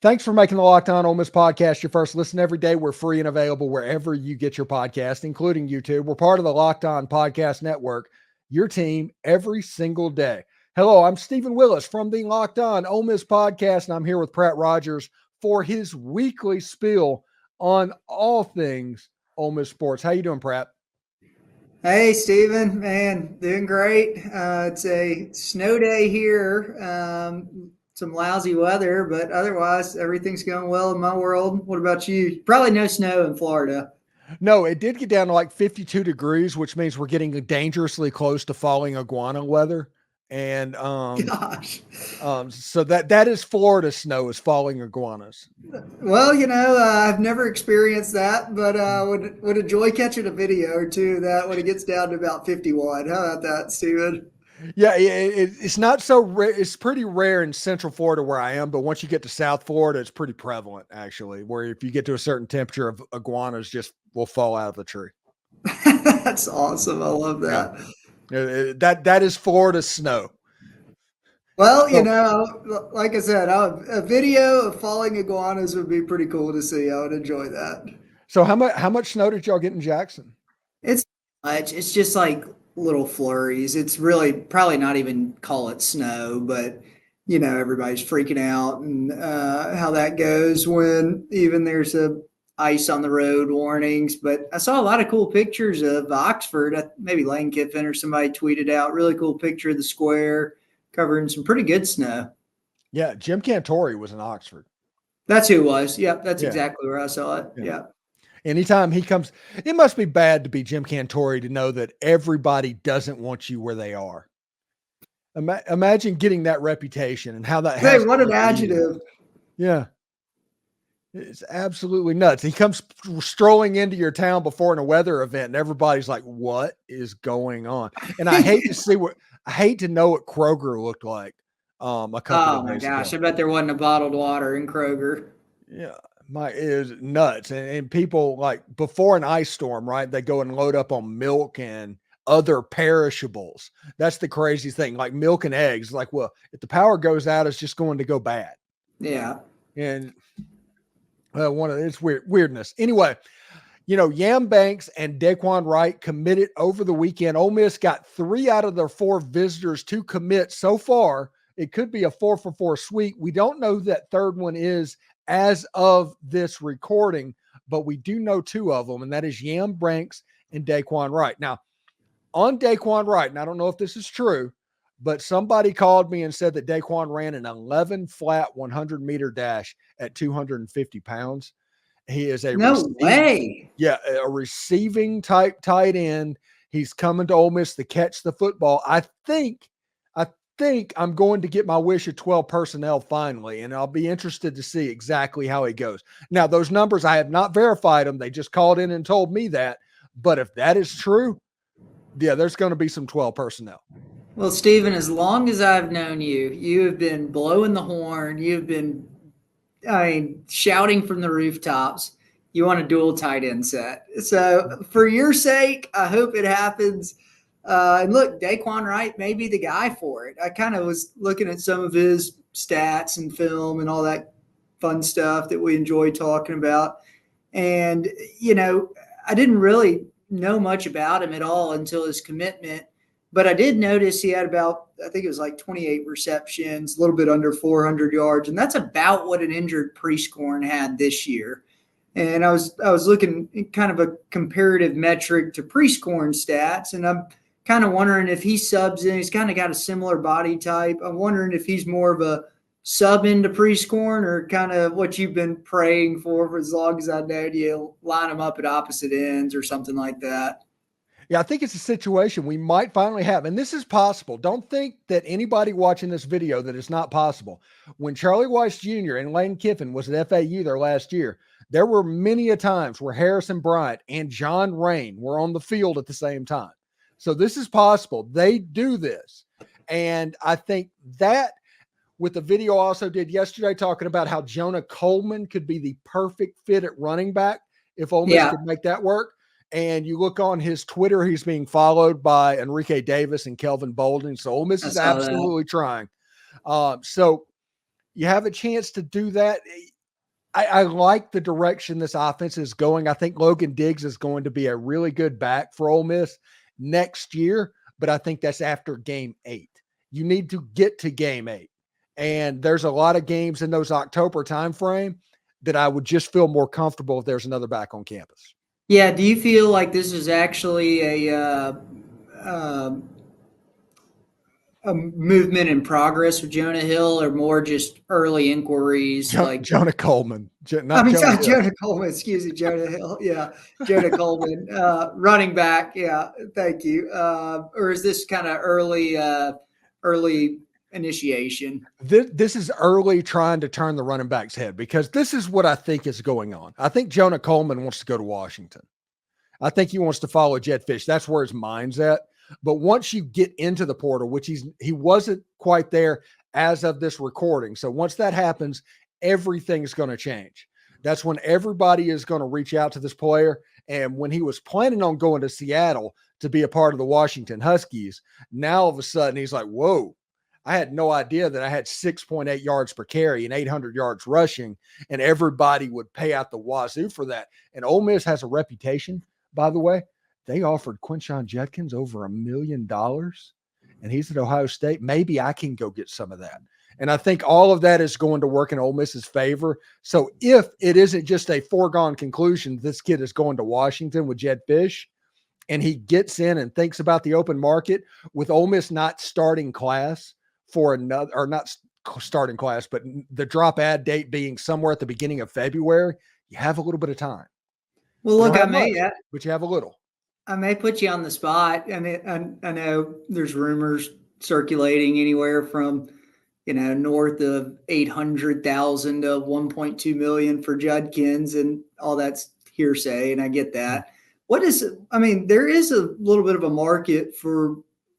Thanks for making the Locked On Ole Miss podcast your first listen every day. We're free and available wherever you get your podcast, including YouTube. We're part of the Locked On Podcast Network, your team every single day. Hello, I'm Stephen Willis from the Locked On Ole Miss podcast, and I'm here with Pratt Rogers for his weekly spiel on all things Ole Miss sports. How you doing, Pratt? Hey, Stephen, man, doing great. It's a snow day here. Some lousy weather, but otherwise everything's going well in my world. What about you? Probably no snow in Florida. No, it did get down to like 52 degrees, which means we're getting dangerously close to falling iguana weather. And Gosh. so that is Florida snow, is falling iguanas. Well, I've never experienced that, but would enjoy catching a video or two of that when it gets down to about 51. How about that, Stephen? Yeah, it's not so rare. It's pretty rare in Central Florida where I am, but once you get to South Florida, it's pretty prevalent actually. Where if you get to a certain temperature, of iguanas just will fall out of the tree. That's awesome. I love that. Yeah. That is Florida snow. Well, like I said, a video of falling iguanas would be pretty cool to see. I would enjoy that. So how much snow did y'all get in Jackson? It's much. It's just like little flurries. It's really probably not even call it snow, but everybody's freaking out and how that goes when even there's a ice on the road warnings. But I saw a lot of cool pictures of Oxford. Maybe Lane Kiffin or somebody tweeted out really cool picture of the square covering some pretty good snow. Yeah, Jim Cantori was in Oxford. That's who it was. Yep, that's exactly where I saw it. Yeah. Anytime he comes, it must be bad to be Jim Cantori to know that everybody doesn't want you where they are. Imagine getting that reputation and how that has. Hey, what an adjective. Yeah. It's absolutely nuts. He comes strolling into your town before a weather event and everybody's like, what is going on? And I hate to know what Kroger looked like. A couple of days ago. I bet there wasn't a bottled water in Kroger. Yeah. It is nuts. And people, like, before an ice storm, right, they go and load up on milk and other perishables. That's the crazy thing. Like milk and eggs. Like, well, if the power goes out, it's just going to go bad. Yeah. And it's weirdness. Anyway, Yam Banks and Dae'quan Wright committed over the weekend. Ole Miss got 3 out of their 4 visitors to commit so far. It could be a 4-for-4 sweep. We don't know who that third one is as of this recording, but we do know 2 of them, and that is Yam Banks and Dae'quan Wright. Now, on Dae'quan Wright, and I don't know if this is true, but somebody called me and said that Dae'quan ran an 11 flat 100-meter dash at 250 pounds. He is a receiving type tight end. He's coming to Ole Miss to catch the football. I think I'm going to get my wish of 12 personnel finally, and I'll be interested to see exactly how it goes. Now, those numbers, I have not verified them. They just called in and told me that. But if that is true, yeah, there's going to be some 12 personnel. Well, Stephen, as long as I've known you, you have been blowing the horn. You've been, shouting from the rooftops. You want a dual tight end set. So for your sake, I hope it happens. And look, Dae'quan Wright may be the guy for it. I kind of was looking at some of his stats and film and all that fun stuff that we enjoy talking about. And, I didn't really know much about him at all until his commitment. But I did notice he had about, I think it was like 28 receptions, a little bit under 400 yards. And that's about what an injured Prescorn had this year. And I was looking at kind of a comparative metric to Prescorn stats. And I'm kind of wondering if he subs in. He's kind of got a similar body type. I'm wondering if he's more of a sub into Prescorn or kind of what you've been praying for as long as I know you, line him up at opposite ends or something like that. Yeah, I think it's a situation we might finally have, and this is possible. Don't think that anybody watching this video that it's not possible. When Charlie Weiss Jr. and Lane Kiffin was at FAU there last year, there were many a times where Harrison Bryant and John Rain were on the field at the same time. So this is possible. They do this. And I think that with the video I also did yesterday talking about how Jonah Coleman could be the perfect fit at running back if Ole Miss could make that work. And you look on his Twitter, he's being followed by Enrique Davis and Kelvin Bolden. So Ole Miss is absolutely trying. So You have a chance to do that. I like the direction this offense is going. I think Logan Diggs is going to be a really good back for Ole Miss next year, but I think that's after game 8. You need to get to game 8. And there's a lot of games in those October timeframe that I would just feel more comfortable if there's another back on campus. Yeah. Do you feel like this is actually uh, a movement in progress with Jonah Hill, or more just early inquiries? Jonah Coleman, I not mean, Jonah not Hill. Jonah Coleman, excuse me, Jonah Hill. Yeah, Jonah Coleman, running back. Yeah, thank you. Or is this kind of early initiation? This is early trying to turn the running back's head, because this is what I think is going on. I think Jonah Coleman wants to go to Washington. I think he wants to follow Jedd Fisch. That's where his mind's at. But once you get into the portal, which he wasn't quite there as of this recording. So once that happens, everything's going to change. That's when everybody is going to reach out to this player. And when he was planning on going to Seattle to be a part of the Washington Huskies, now all of a sudden he's like, whoa, I had no idea that I had 6.8 yards per carry and 800 yards rushing, and everybody would pay out the wazoo for that. And Ole Miss has a reputation, by the way. They offered Quinshon Judkins over $1 million, and he's at Ohio State. Maybe I can go get some of that. And I think all of that is going to work in Ole Miss's favor. So if it isn't just a foregone conclusion, this kid is going to Washington with Jedd Fisch, and he gets in and thinks about the open market, with Ole Miss not starting class for another, or not starting class, but the drop ad date being somewhere at the beginning of February, you have a little bit of time. Well, look, but you have a little. I may put you on the spot. And I know there's rumors circulating anywhere from, north of 800,000 to 1.2 million for Judkins, and all that's hearsay. And I get that. There is a little bit of a market for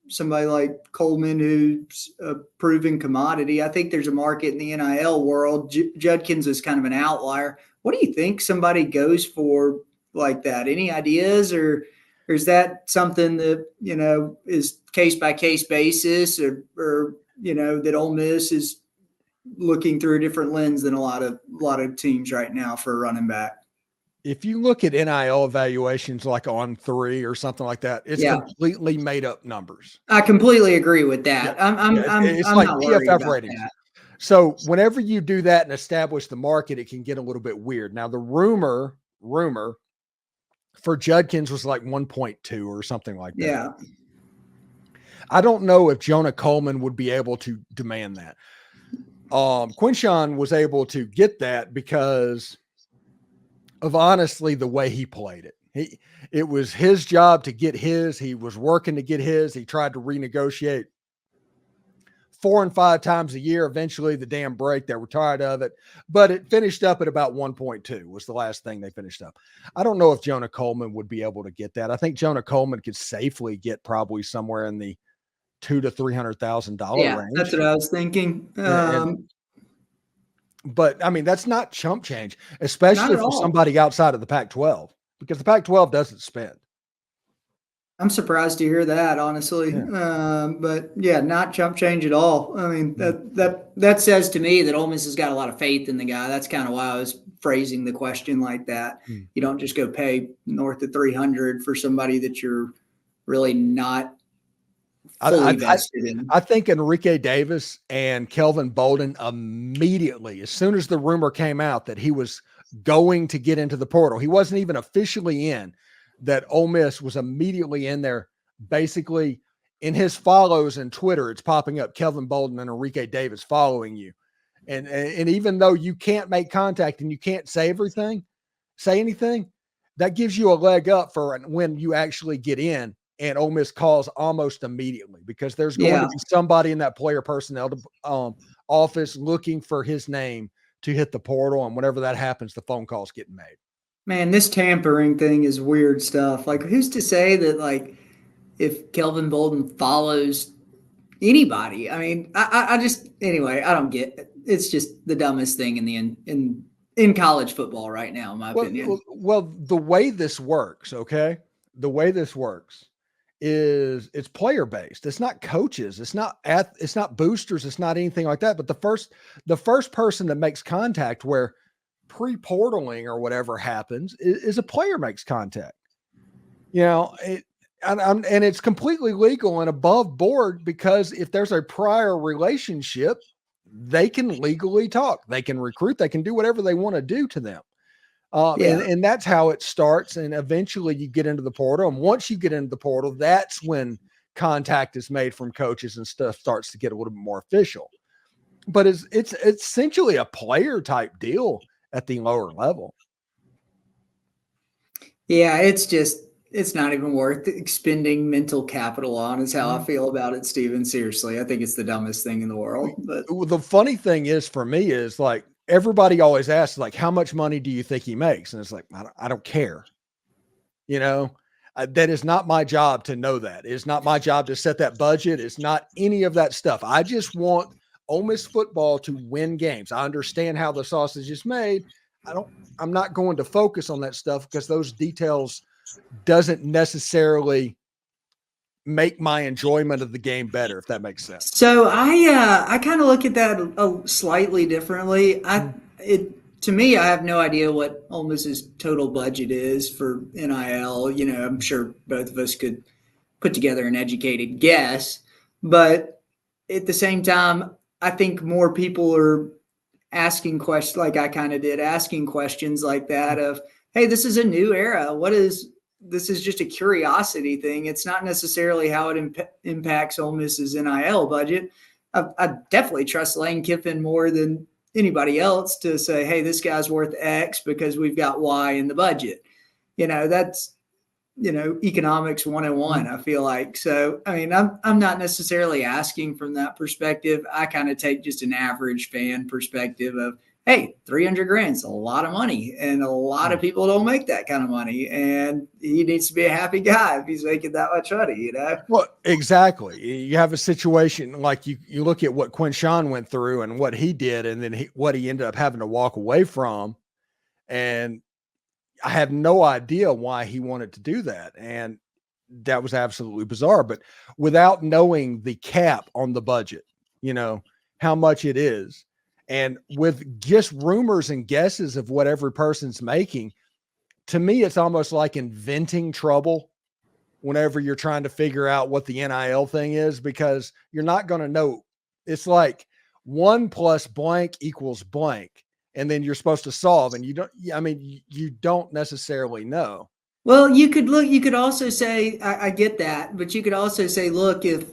somebody like Coleman, who's a proven commodity. I think there's a market in the NIL world. Judkins is kind of an outlier. What do you think somebody goes for like that? Any ideas, or is that something that, is case by case basis, or that Ole Miss is looking through a different lens than a lot of teams right now for a running back? If you look at NIL evaluations like on 3 or something like that, it's completely made up numbers. I completely agree with that. Yeah. It's like PFF ratings. That. So whenever you do that and establish the market, it can get a little bit weird. Now the rumor for Judkins was like 1.2 or something like that. Yeah. I don't know if Jonah Coleman would be able to demand that. Quinshon was able to get that because of honestly the way he played it. It was his job to get his. He was working to get his. He tried to renegotiate 4 and 5 times a year. Eventually the damn break, they were tired of it, but it finished up at about 1.2 was the last thing they finished up. I don't know if Jonah Coleman would be able to get that. I think Jonah Coleman could safely get probably somewhere in the $200,000 to $300,000 range. That's what I was thinking. But I mean, that's not chump change, especially for somebody outside of the Pac-12, because the Pac-12 doesn't spend. I'm surprised to hear that, honestly. Yeah. But yeah, not chump change at all. I mean, that says to me that Ole Miss has got a lot of faith in the guy. That's kind of why I was phrasing the question like that. You don't just go pay north of 300 for somebody that you're really not fully vested in. I think Enrique Davis and Kelvin Bolden immediately, as soon as the rumor came out that he was going to get into the portal, he wasn't even officially in, that Ole Miss was immediately in there. Basically, in his follows in Twitter, it's popping up Kelvin Bolden and Enrique Davis following you. And even though you can't make contact and you can't say anything, that gives you a leg up for when you actually get in and Ole Miss calls almost immediately, because there's going to be somebody in that player personnel office looking for his name to hit the portal. And whenever that happens, the phone call's getting made. Man, this tampering thing is weird stuff. Like, who's to say that, like, if Kelvin Bolden follows anybody? I mean, I just, anyway, I don't get it. It's just the dumbest thing in college football right now, in my opinion. Well, the way this works, is it's player based. It's not coaches. It's not boosters. It's not anything like that. But the first person that makes contact where pre-portaling or whatever happens is a player makes contact. And it's completely legal and above board, because if there's a prior relationship, they can legally talk. They can recruit. They can do whatever they want to do to them. And that's how it starts. And eventually you get into the portal. And once you get into the portal, that's when contact is made from coaches and stuff starts to get a little bit more official. But it's essentially a player type deal at the lower level. Yeah, it's not even worth expending mental capital on, is how I feel about it, Steven. Seriously, I think it's the dumbest thing in the world. But the funny thing is, for me, is like, everybody always asks, like, how much money do you think he makes? And it's like, I don't care. That is not my job to know that. It's not my job to set that budget. It's not any of that stuff. I just want Ole Miss football to win games. I understand how the sausage is made. I'm not going to focus on that stuff, because those details doesn't necessarily make my enjoyment of the game better, if that makes sense. So I kind of look at that slightly differently. To me, I have no idea what Ole Miss's total budget is for NIL. I'm sure both of us could put together an educated guess, but at the same time, I think more people are asking questions, like I kind of did, asking questions like that of, hey, this is a new era. This is just a curiosity thing. It's not necessarily how it impacts Ole Miss's NIL budget. I definitely trust Lane Kiffin more than anybody else to say, hey, this guy's worth X because we've got Y in the budget. That's, economics 101, I feel like. So, I mean, I'm not necessarily asking from that perspective. I kind of take just an average fan perspective of, hey, $300,000 is a lot of money, and a lot of people don't make that kind of money, and he needs to be a happy guy if he's making that much money, Well, exactly. You have a situation like you look at what Quinshawn went through and what he did, and then what he ended up having to walk away from. And I have no idea why he wanted to do that. And that was absolutely bizarre. But without knowing the cap on the budget, how much it is, and with just rumors and guesses of what every person's making, to me, it's almost like inventing trouble whenever you're trying to figure out what the NIL thing is, because you're not going to know. It's like 1 + blank = blank. And then you're supposed to solve, and you don't necessarily know. Well, you could also say, I get that, but you could also say, look, if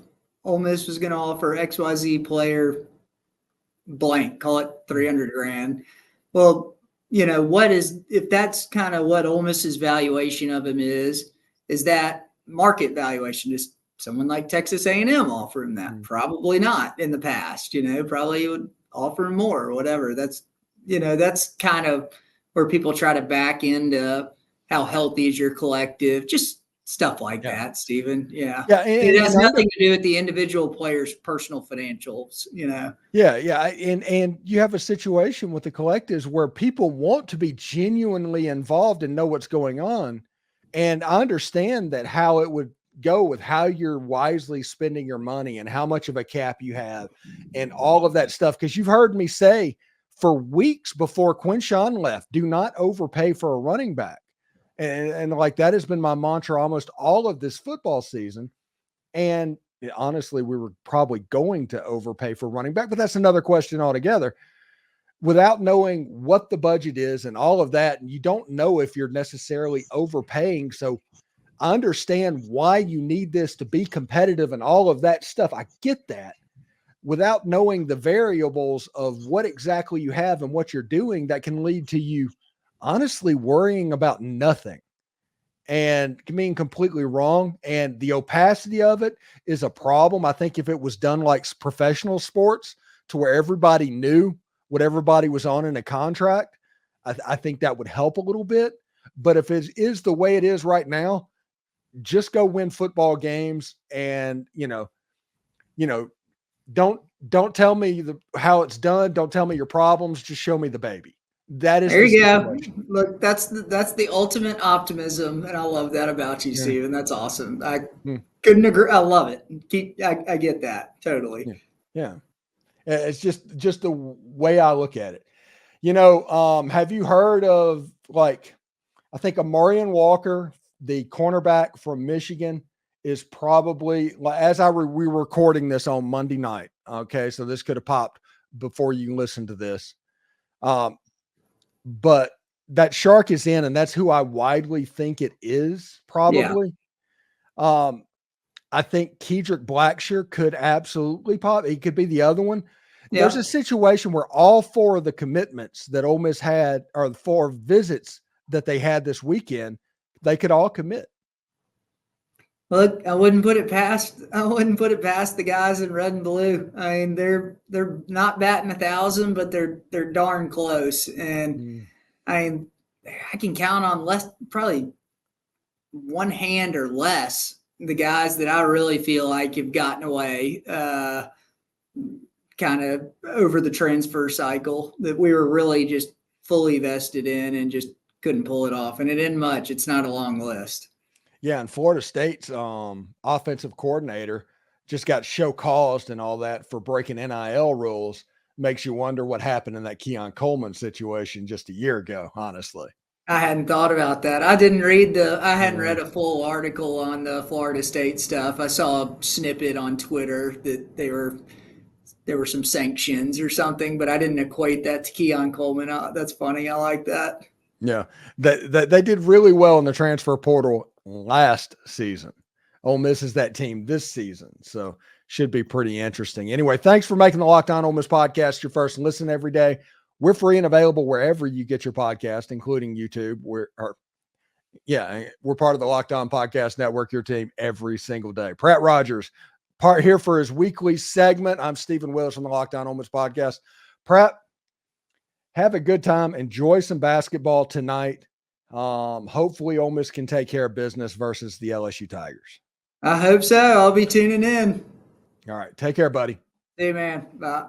Ole Miss was going to offer XYZ player blank, call it $300,000. Well, if that's kind of what Ole Miss's valuation of him is that market valuation? Just someone like Texas A&M offer him that? Probably not in the past, probably would offer him more or whatever. That's kind of where people try to back into how healthy is your collective, just stuff like that, Steven. Yeah. It has nothing to do with the individual player's personal financials, Yeah. And you have a situation with the collectives where people want to be genuinely involved and know what's going on. And I understand that how it would go with how you're wisely spending your money and how much of a cap you have and all of that stuff. Because you've heard me say for weeks before Quinshawn left, do not overpay for a running back. And like, that has been my mantra almost all of this football season. And honestly, we were probably going to overpay for running back, but that's another question altogether. Without knowing what the budget is and all of that, and you don't know if you're necessarily overpaying. So I understand why you need this to be competitive and all of that stuff. I get that. Without knowing the variables of what exactly you have and what you're doing, that can lead to you honestly worrying about nothing and being completely wrong. And the opacity of it is a problem. I think if it was done like professional sports to where everybody knew what everybody was on in a contract, I think that would help a little bit. But if it is the way it is right now, just go win football games and, don't tell me how it's done. Don't tell me your problems. Just show me the baby. That is there you go. Look, that's the ultimate optimism, and I love that about you, Steven. That's awesome. Couldn't agree. I love it. I get that totally. Yeah. It's just the way I look at it. You know, have you heard of, like, I think Amarian Walker, the cornerback from Michigan, is probably, as we were recording this on Monday night. Okay, so this could have popped before you listen to this. But that shark is in, and that's who I widely think it is, probably. Yeah. I think Kedrick Blackshear could absolutely pop. He could be the other one. Yeah. There's a situation where all four of the commitments that Ole Miss had, or the 4 visits that they had this weekend, they could all commit. Look, I wouldn't put it past the guys in red and blue. I mean, they're not batting 1,000, but they're darn close. And I can count on probably one hand or less, the guys that I really feel like have gotten away kind of over the transfer cycle, that we were really just fully vested in and just couldn't pull it off. And it isn't much. It's not a long list. Yeah, and Florida State's offensive coordinator just got show caused and all that for breaking NIL rules. Makes you wonder what happened in that Keon Coleman situation just a year ago, honestly. I hadn't thought about that. I hadn't read a full article on the Florida State stuff. I saw a snippet on Twitter that there were some sanctions or something, but I didn't equate that to Keon Coleman. That's funny. I like that. Yeah, they did really well in the transfer portal last season. Ole Miss is that team this season, so should be pretty interesting. Anyway, thanks for making the Locked On Ole Miss podcast your first listen every day. We're free and available wherever you get your podcast, including YouTube. We're part of the Locked On Podcast Network, your team every single day. Pratt Rogers, part here for his weekly segment. I'm Stephen Willis from the Locked On Ole Miss podcast. Pratt, have a good time. Enjoy some basketball tonight. Hopefully Ole Miss can take care of business versus the LSU Tigers. I hope so. I'll be tuning in. All right. Take care, buddy. Hey, man. Bye.